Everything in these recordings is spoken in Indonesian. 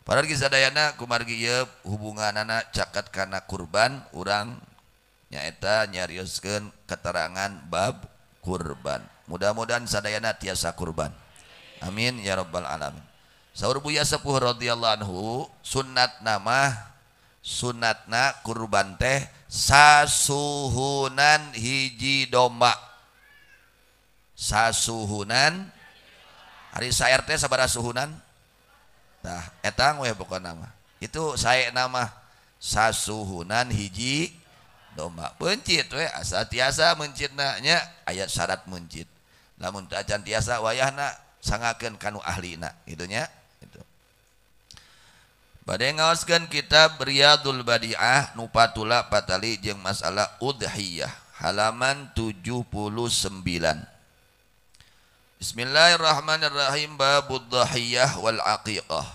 Padahal sadayana kumargi ieu hubunganana caket kana kurban urang nyaeta nyarioskeun keterangan bab kurban. Mudah-mudahan sadayana tiasa kurban. Amin ya rabbal alamin. Saur Buya Sepuh radhiyallahu anhu sunatna kurban teh sasuhunan hiji domba. Sasuhunan hari saer teh sabaraha suhunan? Tah etang we pokona mah. Itu sae nama sasuhunan hiji domba. Mencit we asa tiasa mencitna nya aya syarat mencit. Lamun teu acan tiasa wayahna sangakeun kanu ahlina kitu nya. Itu. Bade ngaoskeun kitab Riyadul Badi'ah nu patula patali jeung masalah udhiyah halaman 79. Bismillahirrahmanirrahim. Babud dhahiyah wal aqiqah.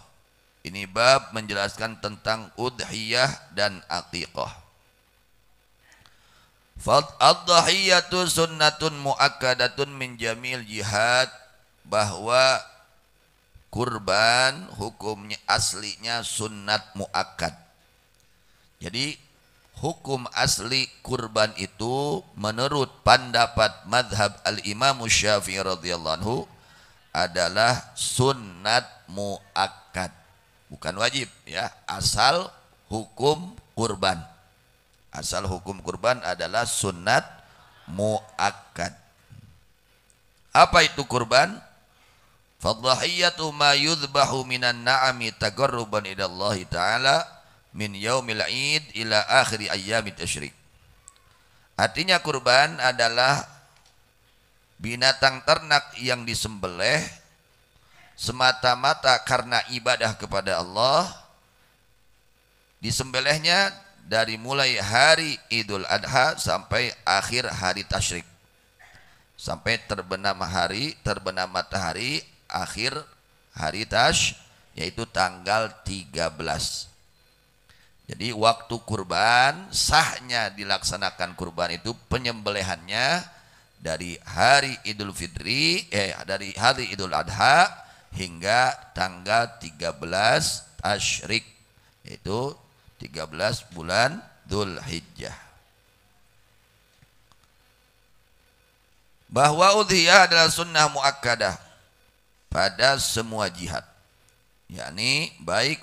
Ini bab menjelaskan tentang udhiyah dan aqiqah. Ad-dhahiyatu sunnatun muakkadatun min jamil jihad. Bahwa kurban hukumnya aslinya sunnat muakkad. Jadi hukum asli kurban itu menurut pendapat madhab al-imam Syafi'i radhiyallahu anhu adalah sunnat muakkad, bukan wajib ya. Asal hukum kurban adalah sunnat muakkad. Apa itu kurban? Fadhahiyatu ma yudhbahu minan na'ami taqarruban ila Allah ta'ala min yaumil id ila akhiri ayyamit tasyrik. Artinya kurban adalah binatang ternak yang disembelih semata-mata karena ibadah kepada Allah. Disembelihnya dari mulai hari Idul Adha sampai akhir hari tasyrik. Sampai terbenam matahari akhir hari yaitu tanggal 13. Jadi waktu kurban sahnya dilaksanakan kurban itu penyembelihannya dari hari Idul Fitri dari hari Idul Adha hingga tanggal 13 tasyrik, yaitu 13 bulan Dzulhijjah. Bahwa udhiyah adalah sunnah muakkadah pada semua jihad, yakni baik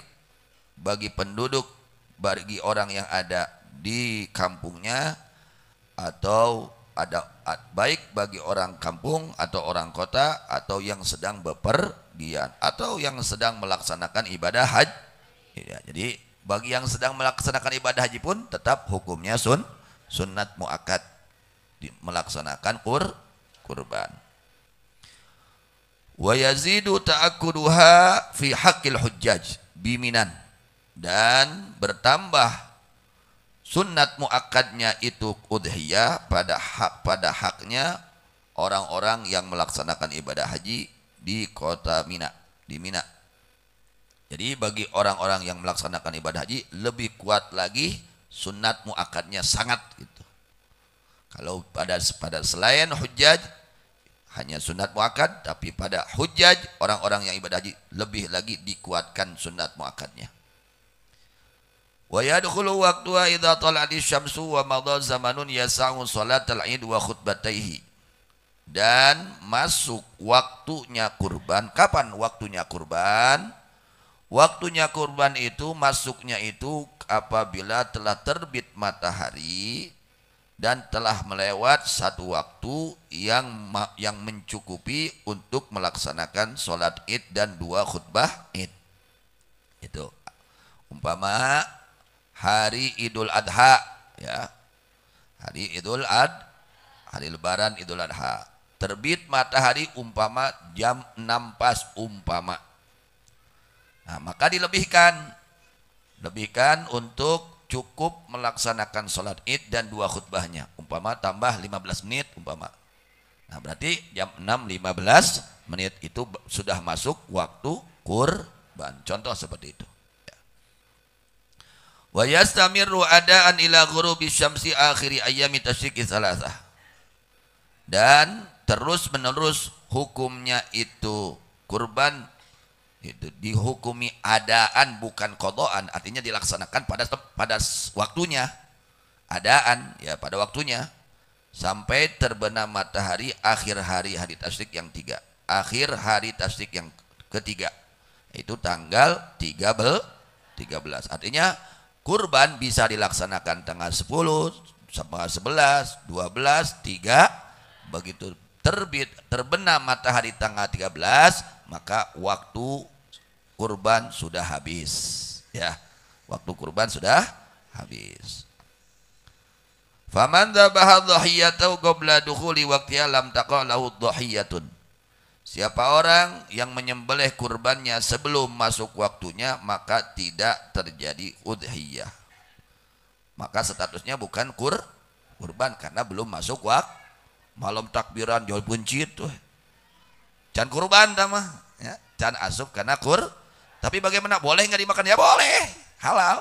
bagi penduduk, bagi orang yang ada di kampungnya, atau baik bagi orang kampung atau orang kota, atau yang sedang bepergian, atau yang sedang melaksanakan ibadah haji. Ya, jadi bagi yang sedang melaksanakan ibadah haji pun tetap hukumnya sunnat muakkad melaksanakan kurban. Wa yazidu ta'akkuduha fi haqqil hujjaj biminan, dan bertambah sunnat muakkadnya itu udhiyah pada haknya orang-orang yang melaksanakan ibadah haji di kota Mina, di Mina. Jadi bagi orang-orang yang melaksanakan ibadah haji lebih kuat lagi sunnat muakkadnya sangat gitu. Kalau pada selain hujjaj hanya sunat muakkad, tapi pada hujjaj orang-orang yang ibadah haji lebih lagi dikuatkan sunat muakkadnya. Wa yadkhulu waqtuha idza tala'ati syamsu wa madha zamanun yasa'u salatal id wa khutbataihi. Dan masuk waktunya kurban. Kapan waktunya kurban? Waktunya kurban itu masuknya itu apabila telah terbit matahari dan telah melewat satu waktu yang mencukupi untuk melaksanakan sholat id dan 2 khutbah id. Itu umpama hari Idul Adha ya, hari Lebaran Idul Adha, terbit matahari umpama jam 6 pas umpama. Nah, maka dilebihkan untuk cukup melaksanakan sholat id dan 2 khutbahnya, umpama tambah 15 menit umpama. Nah berarti jam 6.15 menit itu sudah masuk waktu kurban. Contoh seperti itu. Wa yastamiru adaan ila ghurubi syamsi akhiri ayyami tasyriqi thalathah. Dan terus menerus hukumnya itu kurban Itu dihukumi adaan bukan qadaan, artinya dilaksanakan pada waktunya. Adaan ya pada waktunya sampai terbenam matahari akhir hari tasyrik yang 3. Akhir hari tasyrik yang ketiga. Itu tanggal 13. Artinya kurban bisa dilaksanakan tanggal 10, tanggal 11, 12, 3. Begitu terbenam matahari tanggal 13, maka waktu kurban sudah habis. Ya, waktu kurban sudah habis. Faman dzabaha dhahiyatahu qabla dukhuli waqtiha lam taqa lahu dhahiyatun. Siapa orang yang menyembelih kurbannya sebelum masuk waktunya, maka tidak terjadi udhiyah. Maka statusnya bukan kurban karena belum masuk waktu. Malam takbiran jual buncit tuh. Can kurban tamah, ya. Can asup karena Tapi bagaimana? Boleh nggak dimakan? Ya boleh, halal.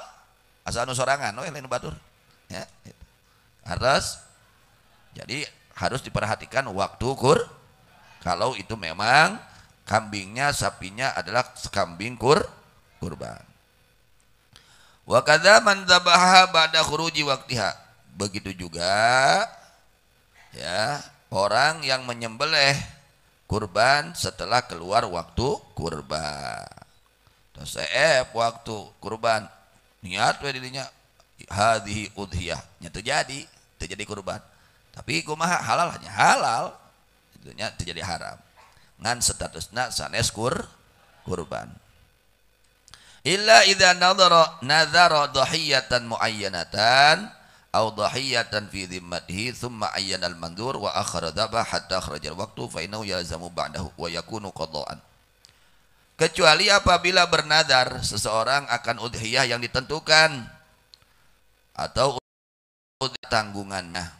Asal nu sorangan, lain batur. Ya. Jadi harus diperhatikan waktu kalau itu memang kambingnya, sapinya adalah kambing kurban. Wa kadza man dzabaha ba'da khuruji waqtiha. Begitu juga ya, orang yang menyembelih kurban setelah keluar waktu kurban. Terus waktu kurban niat we dirinya hadhihi udhiyah, nya terjadi kurban. Tapi kumaha halal hanya halal. Itunya terjadi haram. Ngan statusna sanes kurban. Illa idza nadhara dhahiyatan muayyanatan aw dhahiyatan fi dhimmatihi thumma ayyana al-mandhur wa akhara dzabah hatta kharaja al-waqtu fa innahu yalzamu ba'dahu wa yakunu qada'an. Kecuali apabila bernadar seseorang akan udhiyah yang ditentukan atau tanggungannya,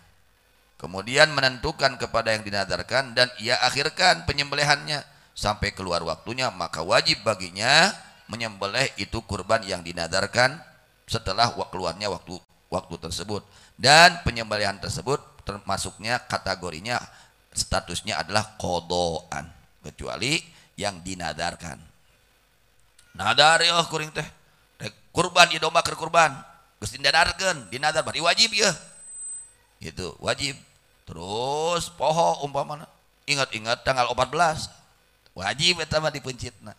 kemudian menentukan kepada yang dinadarkan dan ia akhirkan penyembelihannya sampai keluar waktunya, maka wajib baginya menyembelih itu kurban yang dinadarkan setelah keluarnya waktu tersebut, dan penyembelihan tersebut termasuknya kategorinya statusnya adalah qadaan, kecuali yang dinadarkan. Nadar ya kuring teh kurban ieu domba keur kurban geus dinadarkeun, dinadar bari wajib ya. Itu wajib. Terus poho umpamana ingat-ingat tanggal 14 wajib eta mah dipencitna.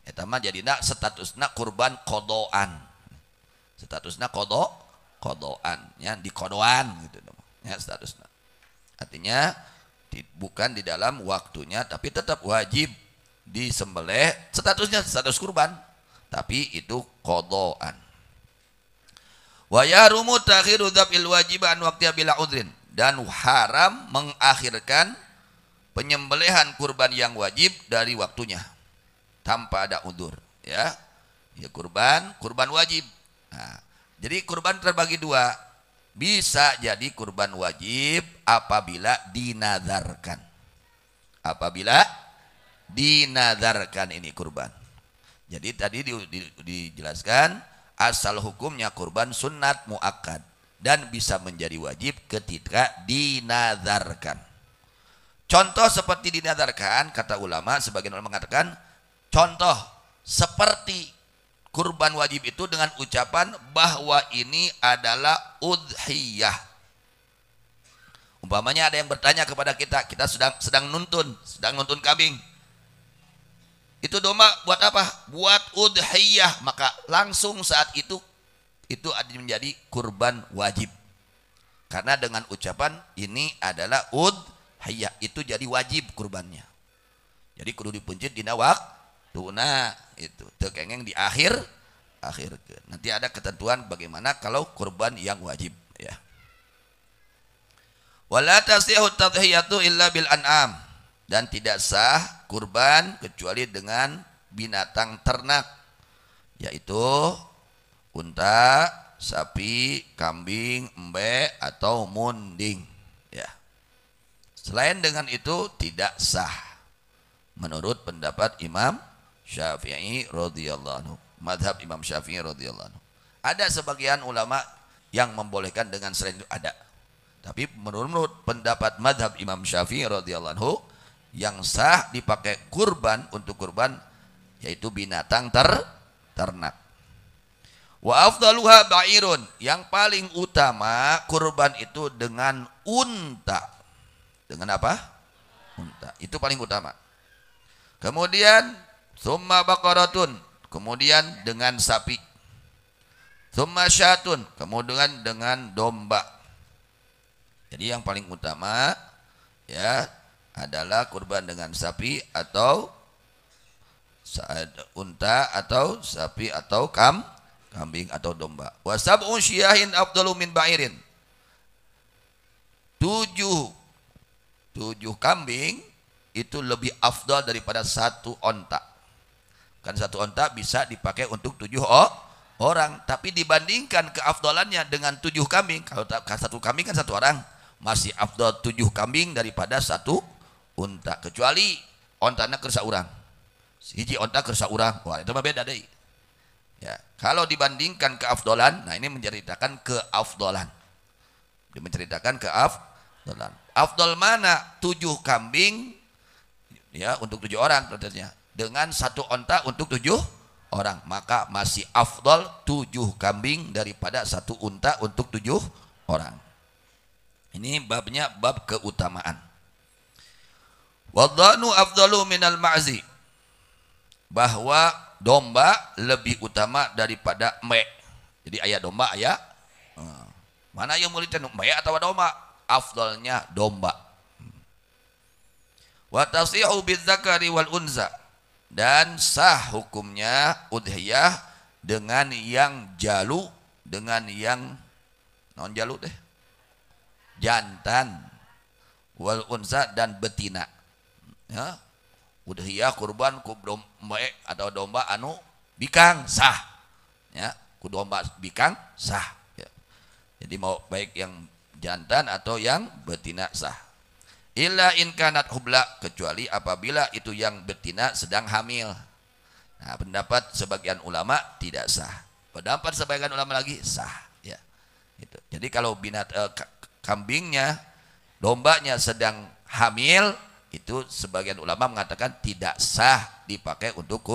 Eta mah jadina statusna kurban qadaan. Statusna qadaan ya, di qadaan gitu ya statusna. Artinya bukan di dalam waktunya tapi tetap wajib disembelih, statusnya status kurban tapi itu qadaan. Wa yahrumu ta'khiru dzabhil wajib an waqtiha bila udhrin, dan haram mengakhirkan penyembelihan kurban yang wajib dari waktunya tanpa ada udzur, ya. Ya kurban wajib. Nah, jadi kurban terbagi dua. Bisa jadi kurban wajib apabila dinadarkan. Apabila dinadarkan ini kurban. Jadi tadi dijelaskan asal hukumnya kurban sunnat muakkad dan bisa menjadi wajib ketika dinadarkan. Contoh seperti dinadarkan, kata ulama, sebagian ulama mengatakan contoh seperti kurban wajib itu dengan ucapan bahwa ini adalah udhiyah. Umpamanya ada yang bertanya kepada kita sedang nuntun kambing. Itu domba buat apa? Buat udhiyah, maka langsung saat itu menjadi kurban wajib. Karena dengan ucapan ini adalah udhiyah, itu jadi wajib kurbannya. Jadi kudu dipencit dina waktuna itu. Teu kengeng di akhir. Nanti ada ketentuan bagaimana kalau kurban yang wajib, ya. Wala tasihhu tadhiyatu illa bil an'am, dan tidak sah kurban kecuali dengan binatang ternak, yaitu unta, sapi, kambing, embe atau munding, ya. Selain dengan itu tidak sah menurut pendapat Imam Syafi'i radhiyallahu anhu, mazhab Imam Syafi'i radhiyallahu anhu. Ada sebagian ulama yang membolehkan dengan selain itu ada. Tapi menurut pendapat mazhab Imam Syafi'i radhiyallahu anhu, yang sah dipakai kurban untuk kurban yaitu binatang ternak. Wa afdaluha ba'irun, yang paling utama kurban itu dengan unta. Dengan apa? Unta. Itu paling utama. Kemudian summa baqaratun, kemudian dengan sapi. Summa syatun, kemudian dengan domba. Jadi yang paling utama ya adalah kurban dengan sapi atau unta atau sapi atau kambing atau domba. Wa sab'u syiyahin afdalu min ba'irin. Tujuh kambing itu lebih afdal daripada satu onta. Kan satu onta bisa dipakai untuk 7 orang, tapi dibandingkan keafdalannya dengan 7 kambing, kalau satu kambing kan 1 orang, masih afdal 7 kambing daripada satu unta, kecuali ontana kersa orang. Hiji onta kersa orang, wah itu mah beda deh. Ya, kalau dibandingkan keafdalan, nah ini menceritakan keafdalan. Dia menceritakan keafdalan. Afdal mana? 7 kambing ya untuk 7 orang tentunya, dengan 1 onta untuk 7 orang, maka masih afdal 7 kambing daripada 1 unta untuk 7 orang. Ini babnya bab keutamaan. Wadhanu afdalu minal ma'zi, bahwa domba lebih utama daripada me. Jadi ayat domba ayat mana yang muridnya me atau domba? Afdalnya domba. Wa tasihu bidzakari wal unza, dan sah hukumnya udhiyah dengan yang jalu, dengan yang non jalu deh, jantan, wal unza dan betina. Ya, udhiyah kurban ku domba atau domba anu bikang sah. Ya, ku domba bikang sah. Ya. Jadi mau baik yang jantan atau yang betina sah. Illa in kanat hubla, kecuali apabila itu yang betina sedang hamil. Nah, pendapat sebagian ulama tidak sah. Pendapat sebagian ulama lagi sah. Ya, itu. Jadi kalau kambingnya, dombanya sedang hamil, itu sebagian ulama mengatakan tidak sah dipakai untuk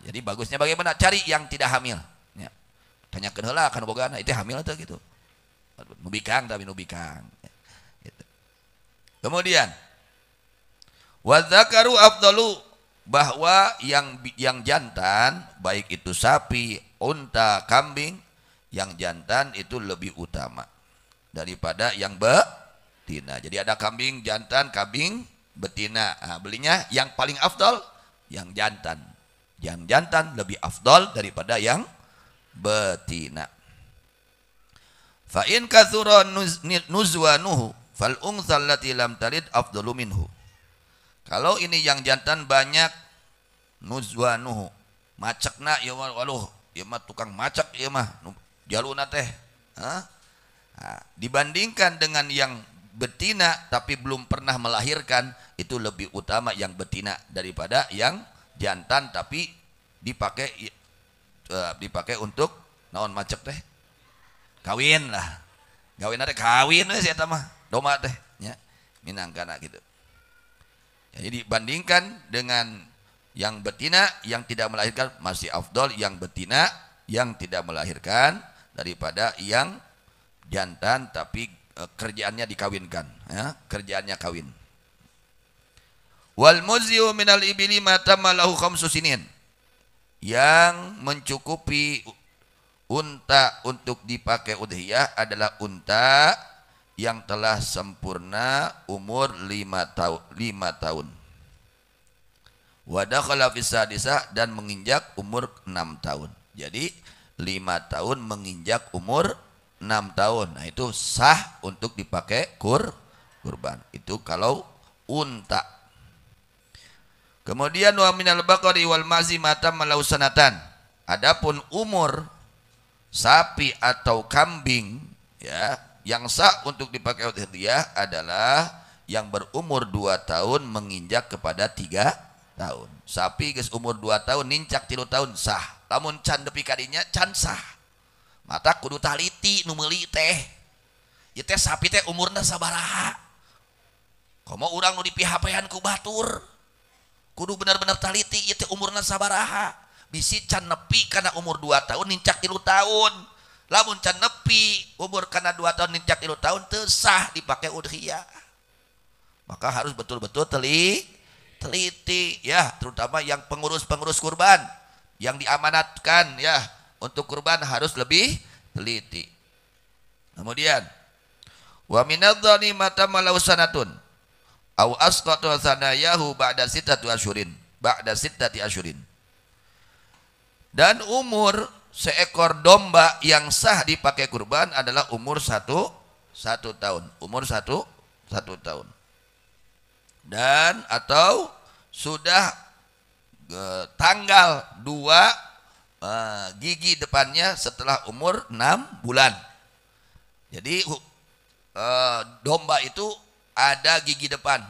Jadi bagusnya bagaimana? Cari yang tidak hamil. Ya. Tanyakeun heula kana bogana itu hamil atau gitu. Nubikang tapi nubikang. Gitu. Kemudian wadzakaru afdalu, bahwa yang jantan baik itu sapi, unta, kambing, yang jantan itu lebih utama daripada yang betina. Jadi ada kambing jantan, kambing betina. Nah, belinya yang paling afdal yang jantan. Yang jantan lebih afdal daripada yang betina. Fa in katsura nuzwanuhu fal unsa allati lam talid afdalu minhu. Kalau ini yang jantan banyak, nuzwanuhu, macakna ya waluh, ya mah tukang macak ya mah jaluna teh. Nah, dibandingkan dengan yang betina tapi belum pernah melahirkan, itu lebih utama yang betina daripada yang jantan tapi dipakai untuk naon macet teh, kawin lah, kawin we sia eta mah domba teh nya minangkana gitu. Jadi dibandingkan dengan yang betina yang tidak melahirkan, masih afdol yang betina yang tidak melahirkan daripada yang jantan tapi kerjaannya dikawinkan, ya, kerjaannya kawin. Wal muziu minal ibili ma tamalahu khamsu sinin, yang mencukupi unta untuk dipakai udhiyah adalah unta yang telah sempurna umur 5 tahun. Wa dakhala fis sadisah, dan menginjak umur 6 tahun. Jadi 5 tahun menginjak umur 6 tahun. Nah, itu sah untuk dipakai kurban. Itu kalau unta. Kemudian wa minal baqari wal mazi matam malau sanatan. Adapun umur sapi atau kambing, ya, yang sah untuk dipakai udhiyah adalah yang berumur 2 tahun menginjak kepada 3 tahun. Sapi geus umur 2 tahun nincak 3 tahun sah. Lamun can depi kadinya can sah. Mata kudu taliti nu meuli teh. Ieu teh sapi teh umurna sabaraha? Komo urang nu dipihapean ku batur. kudu benar-benar taliti ieu teh umurna sabaraha. Bisi can nepi kana umur 2 tahun nincak 3 tahun. Lamun can nepi umur kana 2 tahun nincak 3 tahun teu sah dipake udhiyah. Maka harus betul-betul teliti ya, terutama yang pengurus-pengurus kurban yang diamanatkan ya untuk kurban harus lebih teliti. Kemudian wa minadh-dhani mata malau sanatun au asqatu sanayahu ba'da sittati asyurin. Dan umur seekor domba yang sah dipakai kurban adalah umur satu tahun. Umur satu tahun. Dan atau sudah tanggal 2 gigi depannya setelah umur 6 bulan. Jadi domba itu ada gigi depan.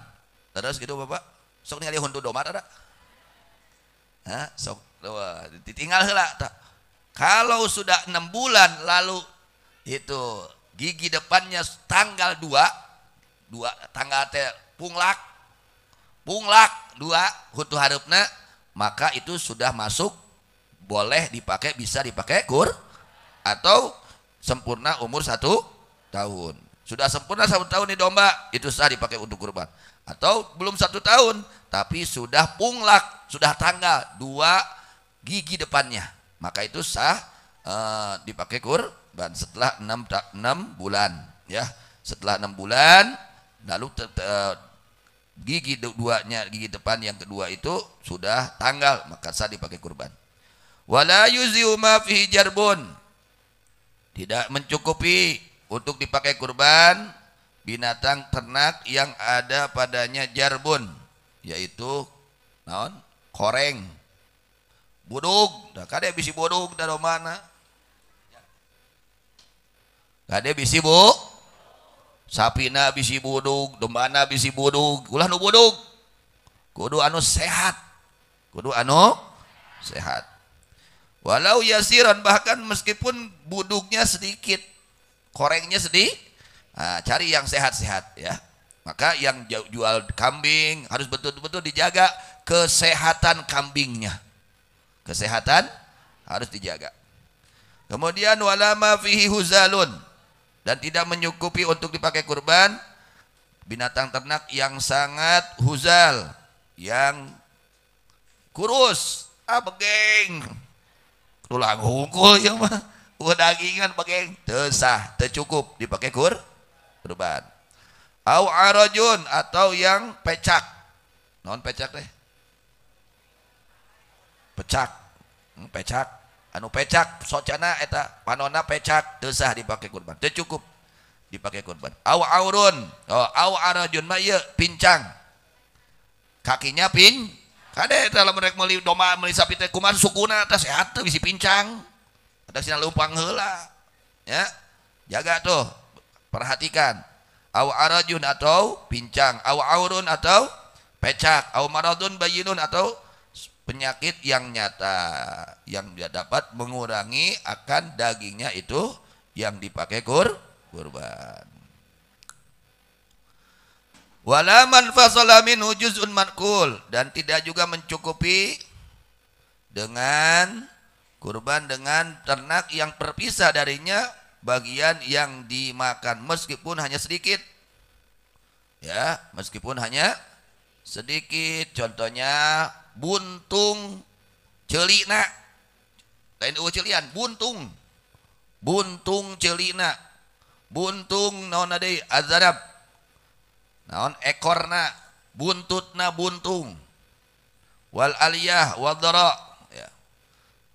Terus gitu Bapak. Sok ningali huntu domba ada? Hah, sok ditinggal heula tah. Kalau sudah 6 bulan lalu itu gigi depannya tanggal 2 tanggal teh punglak 2 hutu harupna, maka itu sudah masuk boleh dipakai, bisa dipakai atau sempurna umur 1 tahun. Sudah sempurna 1 tahun nih domba, itu sah dipakai untuk kurban. Atau belum 1 tahun tapi sudah punglak, sudah tanggal 2 gigi depannya, maka itu sah dipakai kurban setelah 6 bulan ya. Setelah 6 bulan lalu gigi depan yang kedua itu sudah tanggal, maka sah dipakai kurban. Wala yuziu ma fihi jarbun, tidak mencukupi untuk dipakai kurban binatang ternak yang ada padanya jarbun, yaitu naon? Koreng, budug. Da kade bisi budug da mana? Kade bisi bu? Sapina bisi budug, dombana bisi budug, ulah nu budug. Kudu anu sehat. Walau yasiran, bahkan meskipun budugnya sedikit, korengnya sedikit, nah, cari yang sehat-sehat ya. Maka yang jual kambing harus betul-betul dijaga kesehatan kambingnya. Kesehatan harus dijaga. Kemudian walama fihi huzalun, dan tidak mencukupi untuk dipakai kurban binatang ternak yang sangat huzal, yang kurus, begeng. Tulang hungkul ya mah, dagingan begeng, teu sah, teu cukup dipakai kurban. Au arajun, atau yang pecak. Non pecak teh? Pecak. Anu pecak socana eta panonna pecak, teu sah dipakai kurban, teu cukup dipakai kurban. Au aurun, au arajun mah ieu pincang. Kakinya kade eta lamun rek meuli domba meuli sapi teh kumaha sukuna teh sehat teh bisi pincang. Ada sina leumpang heula. Ya. Jaga tuh. Perhatikan. Au arajun atau pincang, au aurun atau pecak, au maradun bayinun atau penyakit yang nyata yang dia dapat mengurangi akan dagingnya itu yang dipakai kurban. Wala man fasala minhu juz'un manqul, dan tidak juga mencukupi dengan kurban dengan ternak yang terpisah darinya bagian yang dimakan meskipun hanya sedikit. Ya, meskipun hanya sedikit. Contohnya buntung celina. Lain eueuh celian, buntung. Buntung celina. Buntung naon deui? Azarab. Naon ekorna, buntutna buntung. Wal aliyah wadra. Ya.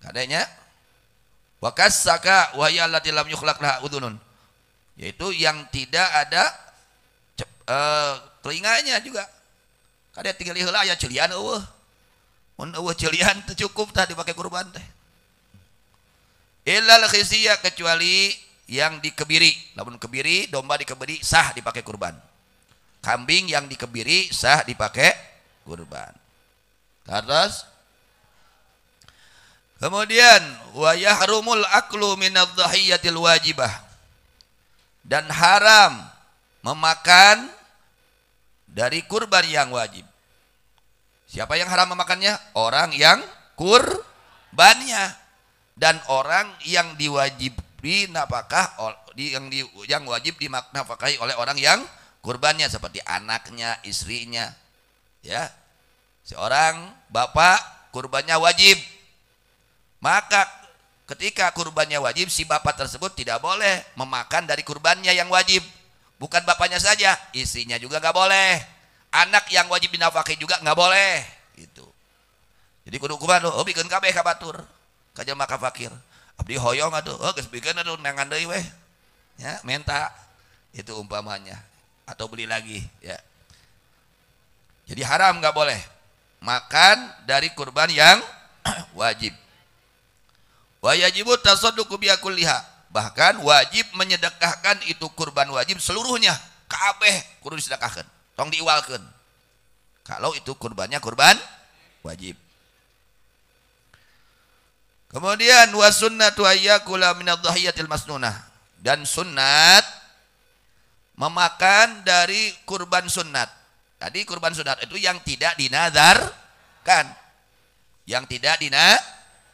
Kadenya wa kasaka wa hiya allati lam yukhlaq laha udhunun, yaitu yang tidak ada telinganya juga. Kada tinggal heula aya celian eueuh. Mun eueuh celian teu cukup tah dipakai kurban teh. Illal khizya, kecuali yang dikebiri. Lamun kebiri, domba dikebiri sah dipakai kurban. Kambing yang dikebiri sah dipakai kurban. Terus kemudian wa yahrumul aklu minadh-dhahiyatil wajibah, dan haram memakan dari kurban yang wajib. Siapa yang haram memakannya? Orang yang kurbannya dan orang yang diwajibi nafkah, yang wajib dinafkahi oleh orang yang kurbannya, seperti anaknya, istrinya. Ya, seorang bapak kurbannya wajib, maka ketika kurbannya wajib, si bapak tersebut tidak boleh memakan dari kurbannya yang wajib. Bukan bapaknya saja, istrinya juga nggak boleh, anak yang wajib dinafkahi juga nggak boleh. Gitu. Jadi kudu kumaha oh bikin kabeh ka batur, ka jelema ka fakir. Abdi hoyong atuh, geus bikin atuh nangan deui weh. Ya, minta itu umpamanya, atau beli lagi, ya. Jadi haram, nggak boleh makan dari kurban yang wajib. Wa yajibu tasadduqu bi kulliha, bahkan wajib menyedekahkan itu kurban wajib seluruhnya, kabeh kudu disedekahkeun, tong diiwalkeun. Kalau itu kurbannya kurban wajib. Kemudian wa sunnatu ayyakula min adh-dhahiyatil masnunah, dan sunnat memakan dari kurban sunnat. Tadi kurban sunat itu yang tidak dinazarkan, yang tidak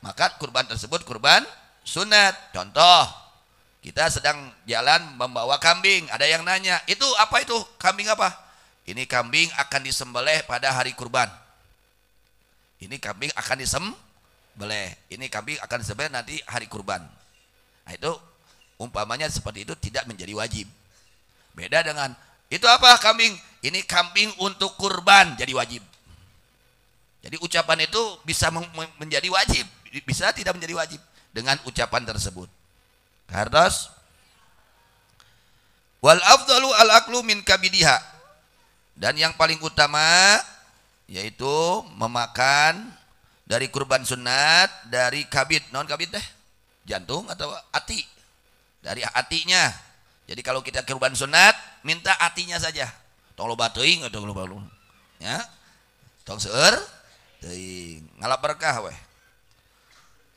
maka kurban tersebut kurban sunat. Contoh, kita sedang jalan membawa kambing, ada yang nanya, itu apa itu? Kambing apa? Ini kambing akan disembelih pada hari kurban. Ini kambing akan disembelih. Ini kambing akan disembelih nanti hari kurban. Nah itu umpamanya seperti itu tidak menjadi wajib. Beda dengan itu apa kambing? Ini kambing untuk kurban jadi wajib. Jadi ucapan itu bisa menjadi wajib, bisa tidak menjadi wajib dengan ucapan tersebut. Kardos wal afdalu al aklu min kabidiha, dan yang paling utama yaitu memakan dari kurban sunat dari kabid. Non kabid teh jantung atau hati, dari hatinya. Jadi kalau kita kurban sunat minta hatinya saja, tong loba teuing atau loba ya, tong seueur teuing ngalap berkah weh.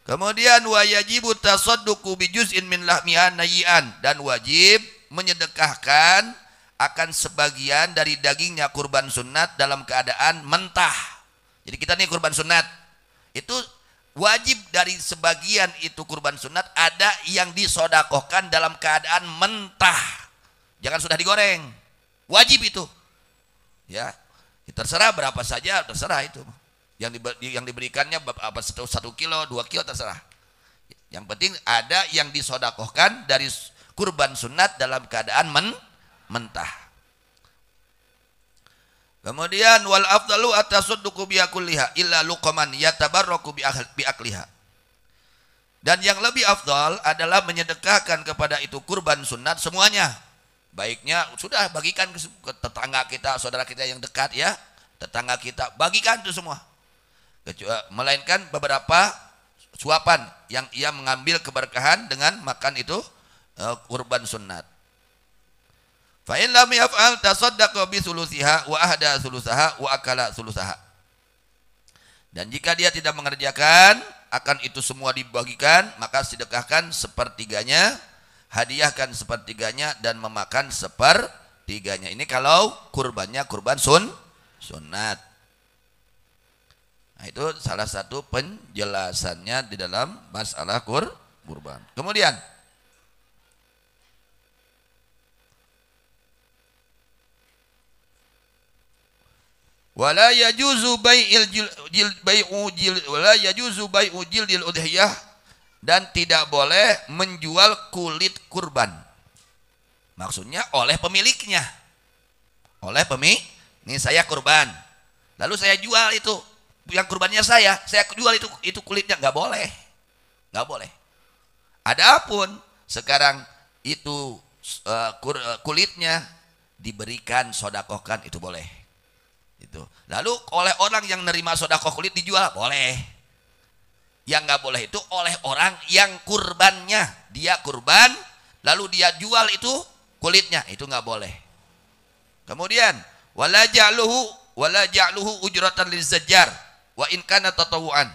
Kemudian wa yajibu tasadduqu bi juz'in min lahmiha nayyan, dan wajib menyedekahkan akan sebagian dari dagingnya kurban sunat dalam keadaan mentah. Jadi kita nih kurban sunat itu wajib dari sebagian itu kurban sunat ada yang disodakohkan dalam keadaan mentah, jangan sudah digoreng. Wajib itu, ya. Terserah berapa saja, terserah itu. Yang diberikannya apa 1 kilo, 2 kilo terserah. Yang penting ada yang disodakohkan dari kurban sunat dalam keadaan mentah. Kemudian wal afdalu atasadduqu bi kulliha illa luqman yatabarraku bi akliha. Dan yang lebih afdal adalah menyedekahkan kepada itu kurban sunat semuanya. Baiknya sudah bagikan ke tetangga kita, saudara kita yang dekat, ya. Tetangga kita bagikan itu semua. Melainkan beberapa suapan yang ia mengambil keberkahan dengan makan itu kurban sunat. Fa in lam yaf'al tasaddaqa bi sulusiha wa ahda sulusaha wa akala sulusaha. Dan jika dia tidak mengerjakan akan itu semua dibagikan, maka sedekahkan sepertiganya, hadiahkan sepertiganya, dan memakan sepertiganya. Ini kalau kurbannya kurban sunat. Nah, itu salah satu penjelasannya di dalam masalah kurban. Kemudian wala yajuzu bai'u jildil udhiyah, dan tidak boleh menjual kulit kurban. Maksudnya oleh pemiliknya. Oleh pemilik, ini saya kurban, lalu saya jual itu yang kurbannya saya jual itu kulitnya, nggak boleh. Nggak boleh. Adapun sekarang itu kulitnya diberikan, sodakohkan, itu boleh. Itu. Lalu oleh orang yang nerima sodakoh kulit dijual, boleh. Yang nggak boleh itu oleh orang yang kurbannya, dia kurban lalu dia jual itu kulitnya, itu nggak boleh. Kemudian wala ja'luhu ujratan lizajjar wa in kana tatawuan,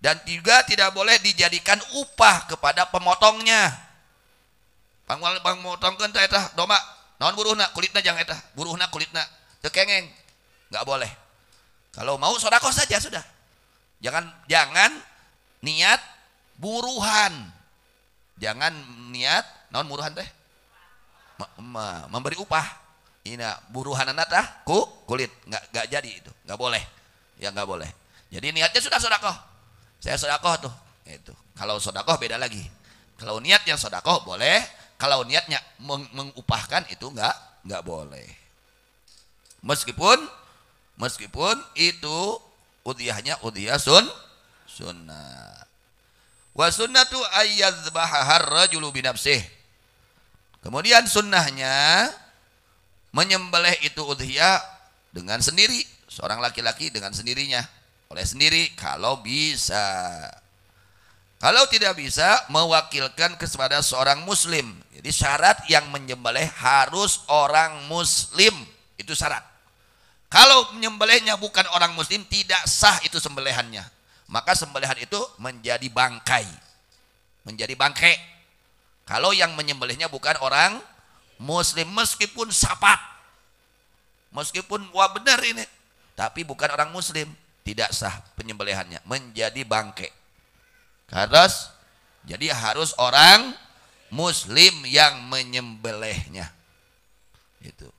dan juga tidak boleh dijadikan upah kepada pemotongnya. Pemotongkeun teh eta domba naon buruhna kulitna, jang eta buruhna kulitna teu kengeng, nggak boleh. Kalau mau sedekah saja sudah. Jangan niat buruhan. Jangan niat naon buruhan teh? Memberi upah. Ina buruhan tah kulit nggak jadi itu, nggak boleh. Ya nggak boleh. Jadi niatnya sudah sedekah. Saya sedekah tuh. Itu. Kalau sedekah beda lagi. Kalau niat yang sedekah boleh, kalau niatnya mengupahkan itu nggak boleh. Meskipun itu udhiyahnya udhiyah sunnah. Wa sunnatu ayyadzbaha ar-rajulu bi nafsihi. Kemudian sunnahnya menyembelih itu udhiyah dengan sendiri, seorang laki-laki dengan sendirinya, oleh sendiri kalau bisa. Kalau tidak bisa, mewakilkan kepada seorang muslim. Jadi syarat yang menyembelih harus orang muslim, itu syarat. Kalau menyembelihnya bukan orang muslim, tidak sah itu sembelihannya. Maka sembelihan itu menjadi bangkai, menjadi bangkai. Kalau yang menyembelihnya bukan orang muslim, meskipun sapat, meskipun wah benar ini, tapi bukan orang muslim, tidak sah penyembelihannya, menjadi bangkai. Jadi harus orang muslim yang menyembelihnya. Itu.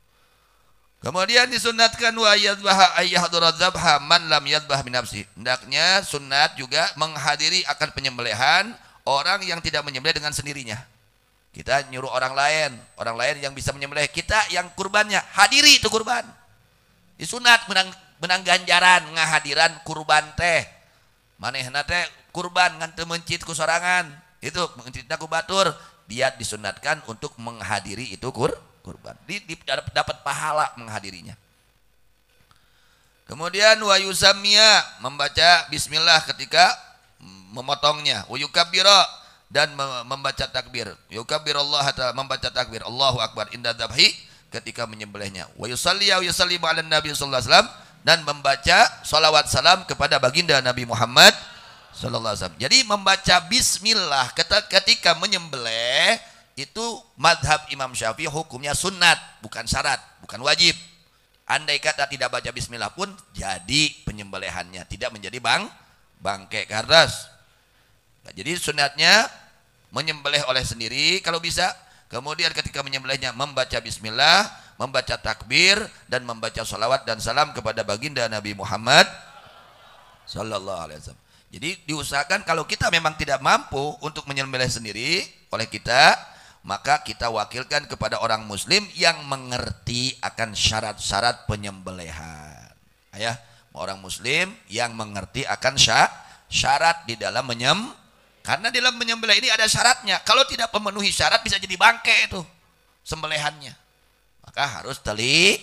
Kemudian disunatkan wa yadbaha ayyahdura dzabha man lam yadbah bi nafsi. Hendaknya sunat juga menghadiri akan penyembelihan orang yang tidak menyembelih dengan sendirinya. Kita nyuruh orang lain yang bisa menyembelih, kita yang kurbannya hadiri itu kurban. Disunat menang ganjaran ngahadiran kurban teh. Manehna teh kurban ngan teu mencit ku sorangan. Itu mencitna ku batur, dia disunatkan untuk menghadiri itu kurban. Dapat pahala menghadirinya. Kemudian wa yusammiya, membaca bismillah ketika memotongnya. Wa yukabbira, dan membaca takbir. Yukabbirullah ta'ala, membaca takbir Allahu akbar inda dzabhi ketika menyembelihnya. Wa yusallimu 'alan nabi sallallahu alaihi wasallam, dan membaca salawat salam kepada baginda Nabi Muhammad sallallahu alaihi wasallam. Jadi membaca bismillah ketika menyembelih itu madhab Imam Syafi'i hukumnya sunat, bukan syarat, bukan wajib. Andai kata tidak baca bismillah pun jadi penyembelihannya, tidak menjadi bangkai kardas. Nah, jadi sunatnya menyembelih oleh sendiri kalau bisa. Kemudian ketika menyembelihnya membaca bismillah, membaca takbir, dan membaca salawat dan salam kepada baginda Nabi Muhammad sallallahu alaihi wasallam. Jadi diusahakan kalau kita memang tidak mampu untuk menyembelih sendiri oleh kita, maka kita wakilkan kepada orang muslim yang mengerti akan syarat-syarat penyembelihan. Ya, orang muslim yang mengerti akan syarat di dalam karena dalam menyembelih ini ada syaratnya. Kalau tidak memenuhi syarat bisa jadi bangkai itu sembelihannya. Maka harus teliti.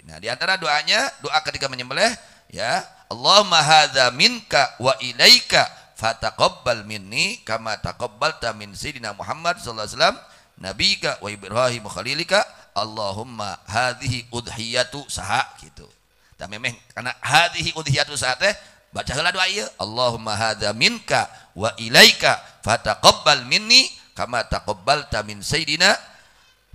Nah, di antara doanya, doa ketika menyembelih, ya, Allahumma hadza minka wa ilaika fataqabbal minni kama taqabbalta min sayyidina Muhammad sallallahu alaihi wasallam nabiyika wa Ibrahim khalilika Allahumma hadhihi udhiyatu saha gitu. Tah memeh karena hadhihi udhiyatu saha teh baca heula doa ieu Allahumma hadza minka wa ilaika fataqabbal minni kama taqabbalta min sayyidina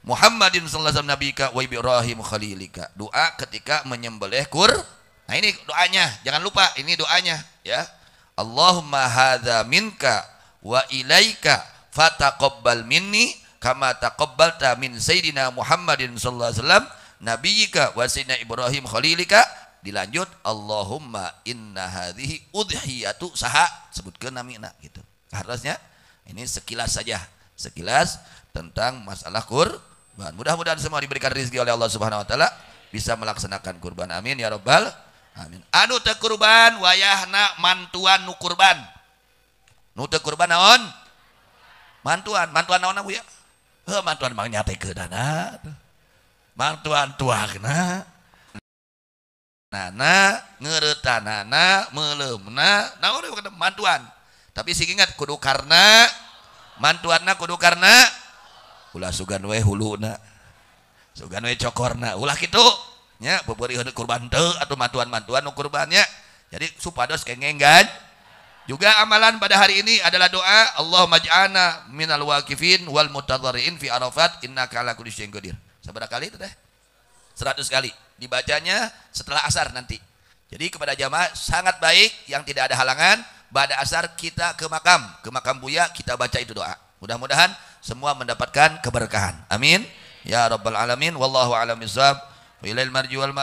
Muhammadin sallallahu alaihi wasallam nabiyika wa Ibrahim khalilika. Doa ketika menyembelih Nah ini doanya, jangan lupa ini doanya ya. Allahumma hadza minka wa ilaika fataqabbal minni kama taqabbalta min sayyidina Muhammadin sallallahu alaihi wasallam nabiyyika wa sayyidina Ibrahim khalilika. Dilanjut Allahumma inna hadhihi udhiyatu saha, sebutkeun namina gitu. Harusnya ini sekilas saja, sekilas tentang masalah kurban. Mudah-mudahan semua diberikan rezeki oleh Allah Subhanahu wa taala bisa melaksanakan kurban. Amin ya rabbal amin. Anu teu kurban wayahna mantuan nu kurban. Nu teu kurban naon? Mantuan naon Bu ya? Heuh mantuan mah nyatekeunana. Mantuan tuagna. Nana ngeuretanana meuleumna naon mantuan. Tapi sing ingat kudu karna mantuanna kudu karna ulah sugan we huluna. Sugan we cokorna. Ulah kitu. Nya beubeuri kurban teu atau mantuan-mantuan nu kurbannya. Jadi supados kengengan. Juga amalan pada hari ini adalah doa Allahumma ij'alna minal waqifin wal mutadharriin fi Arafat innaka ala kulli syai'in qadir. Saberapa kali itu teh? 100 kali. Dibacanya setelah asar nanti. Jadi kepada jamaah sangat baik yang tidak ada halangan. Ba'da asar kita ke makam Buya, kita baca itu doa. Mudah-mudahan semua mendapatkan keberkahan. Amin. Ya Rabbal Alamin. Wallahu a'lam bishawab. Wa ilal marji wal